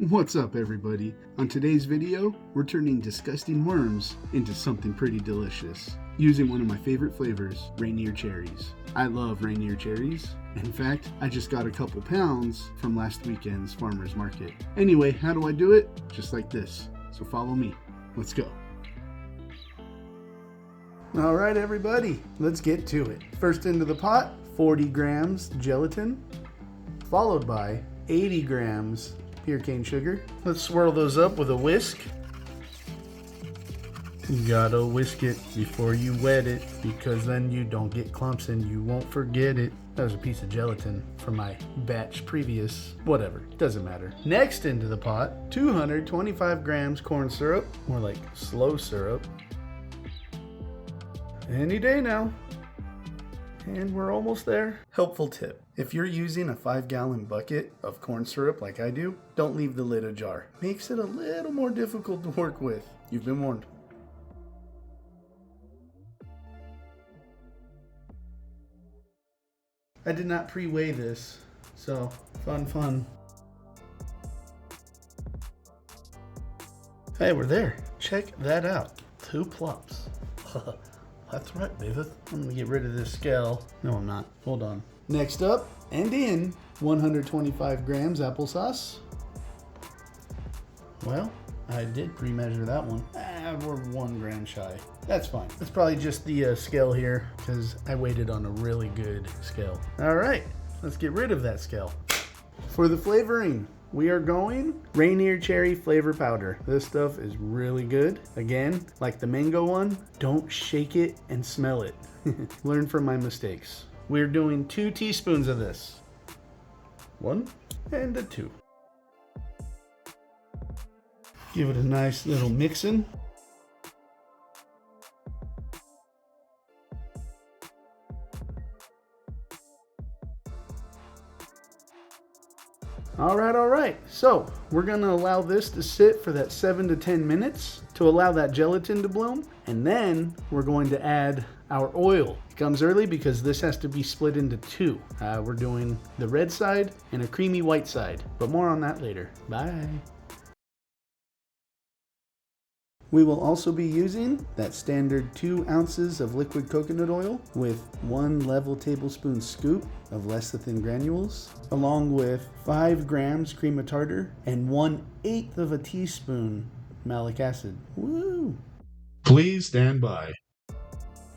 What's up, everybody? On today's video, we're turning disgusting worms into something pretty delicious using one of my favorite flavors, Rainier Cherries. I love Rainier Cherries. In fact, I just got a couple pounds from last weekend's farmer's market. Anyway, how do I do it? Just like this. So follow me. Let's go. All right, everybody, let's get to it. First into the pot, 40 grams gelatin, followed by 80 grams pure cane sugar. Let's swirl those up with a whisk. You gotta whisk it before you wet it, because then you don't get clumps and you won't forget it. That was a piece of gelatin from my batch previous. Whatever, doesn't matter. Next into the pot, 225 grams corn syrup, more like slow syrup. Any day now. And we're almost there. Helpful tip. If you're using a 5-gallon bucket of corn syrup like I do, don't leave the lid ajar. Makes it a little more difficult to work with. You've been warned. I did not pre-weigh this, so fun. Hey, we're there. Check that out. 2 plumps. That's right, baby. I'm gonna get rid of this scale. No, I'm not. Hold on. Next up, and in, 125 grams applesauce. Well, I did pre-measure that one. We're 1 gram shy. That's fine. It's probably just the scale here, because I weighed it on a really good scale. All right, let's get rid of that scale. For the flavoring, we are going Rainier Cherry flavor powder. This stuff is really good. Again, like the mango one, don't shake it and smell it. Learn from my mistakes. We're doing 2 teaspoons of this. 1 and a 2. Give it a nice little mixin'. All right. So we're gonna allow this to sit for that 7 to 10 minutes to allow that gelatin to bloom. And then we're going to add our oil. It comes early because this has to be split into 2. We're doing the red side and a creamy white side, but more on that later. Bye. We will also be using that standard 2 ounces of liquid coconut oil with 1 level tablespoon scoop of lecithin granules, along with 5 grams cream of tartar and 1/8 of a teaspoon malic acid. Woo! Please stand by.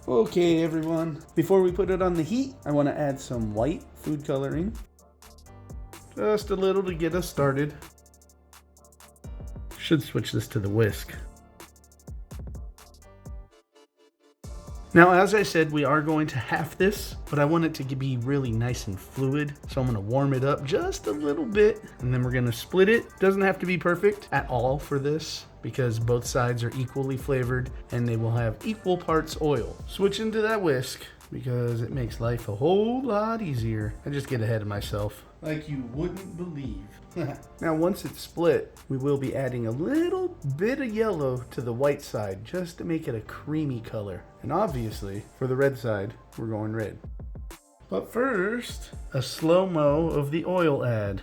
Okay, everyone. Before we put it on the heat, I want to add some white food coloring. Just a little to get us started. Should switch this to the whisk. Now, as I said, we are going to half this, but I want it to be really nice and fluid. So I'm going to warm it up just a little bit, and then we're going to split it. Doesn't have to be perfect at all for this, because both sides are equally flavored and they will have equal parts oil. Switch into that whisk because it makes life a whole lot easier. I just get ahead of myself, like you wouldn't believe. Now, once it's split, we will be adding a little bit of yellow to the white side just to make it a creamy color. And obviously, for the red side, we're going red. But first, a slow-mo of the oil add.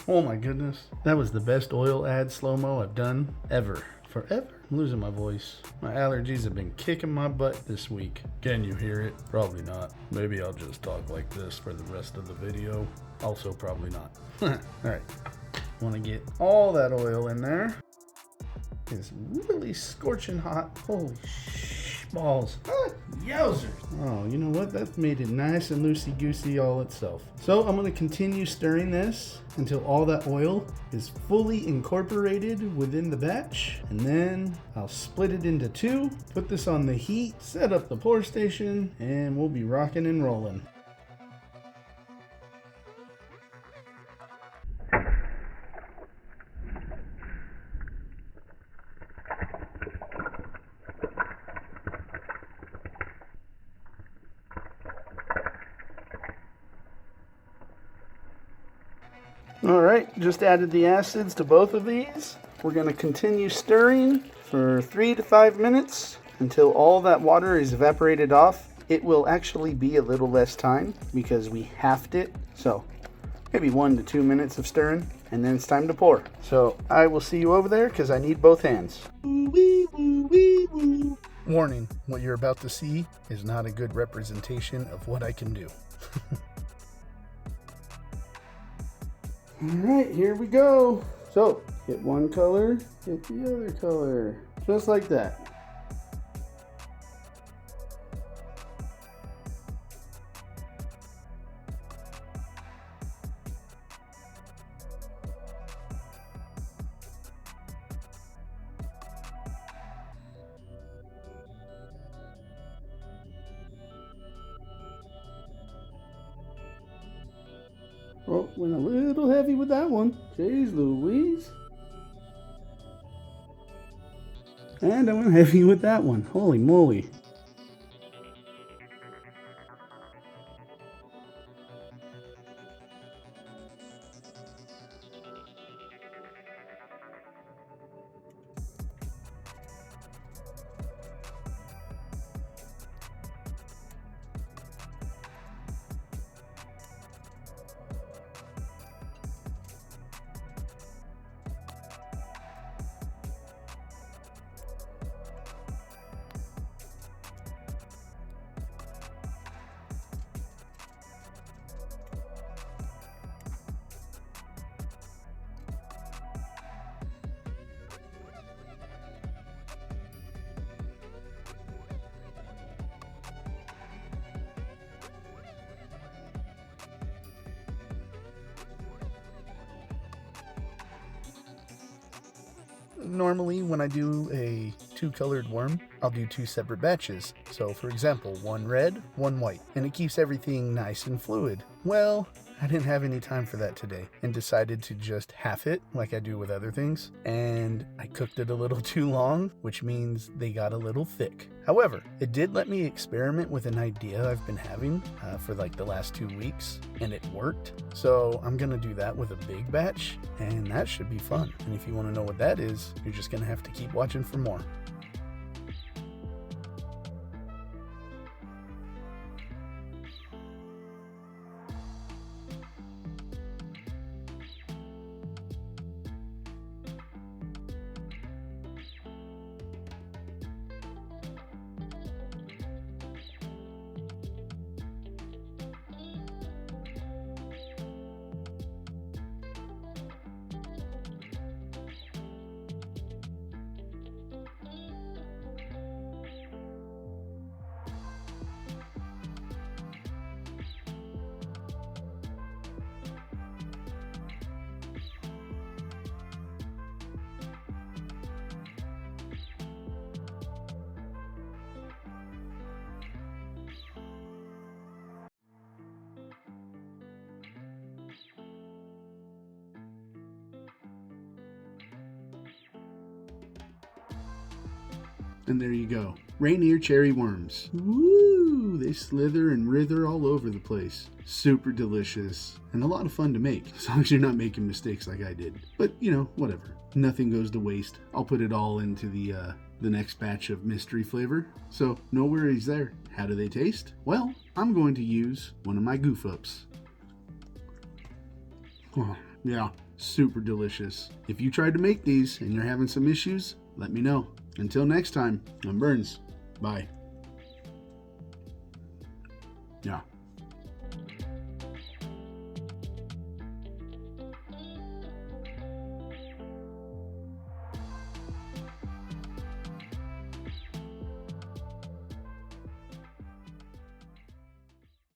Oh my goodness, that was the best oil add slow-mo I've done ever. Forever. I'm losing my voice. My allergies have been kicking my butt this week. Can you hear it? Probably not. Maybe I'll just talk like this for the rest of the video. Also probably not. Alright. Want to get all that oil in there. It's really scorching hot. Holy balls. Yowzers. Oh, you know what? That made it nice and loosey-goosey all itself. So I'm going to continue stirring this until all that oil is fully incorporated within the batch. And then I'll split it into 2, put this on the heat, set up the pour station, and we'll be rocking and rolling. All right, just added the acids to both of these. We're going to continue stirring for 3 to 5 minutes until all that water is evaporated off it will actually be a little less time because we halved it. So maybe 1 to 2 minutes of stirring, and then it's time to pour. So I will see you over there because I need both hands. Warning, what you're about to see is not a good representation of what I can do. Alright, here we go. So, hit one color, hit the other color. Just like that. Oh, went a little heavy with that one. Jeez Louise. And I went heavy with that one. Holy moly. Normally, when I do a 2-colored worm, I'll do 2 separate batches. So, for example, 1 red, 1 white, and it keeps everything nice and fluid. Well, I didn't have any time for that today and decided to just half it like I do with other things. And I cooked it a little too long, which means they got a little thick. However, it did let me experiment with an idea I've been having for like the last 2 weeks, and it worked. So I'm gonna do that with a big batch, and that should be fun. And if you wanna know what that is, you're just gonna have to keep watching for more. And there you go. Rainier Cherry worms. Woo! They slither and writher all over the place. Super delicious. And a lot of fun to make, as long as you're not making mistakes like I did. But, you know, whatever. Nothing goes to waste. I'll put it all into the next batch of mystery flavor. So, no worries there. How do they taste? Well, I'm going to use one of my goof ups. Oh, yeah, super delicious. If you tried to make these and you're having some issues, let me know. Until next time, I'm Burns. Bye. Yeah.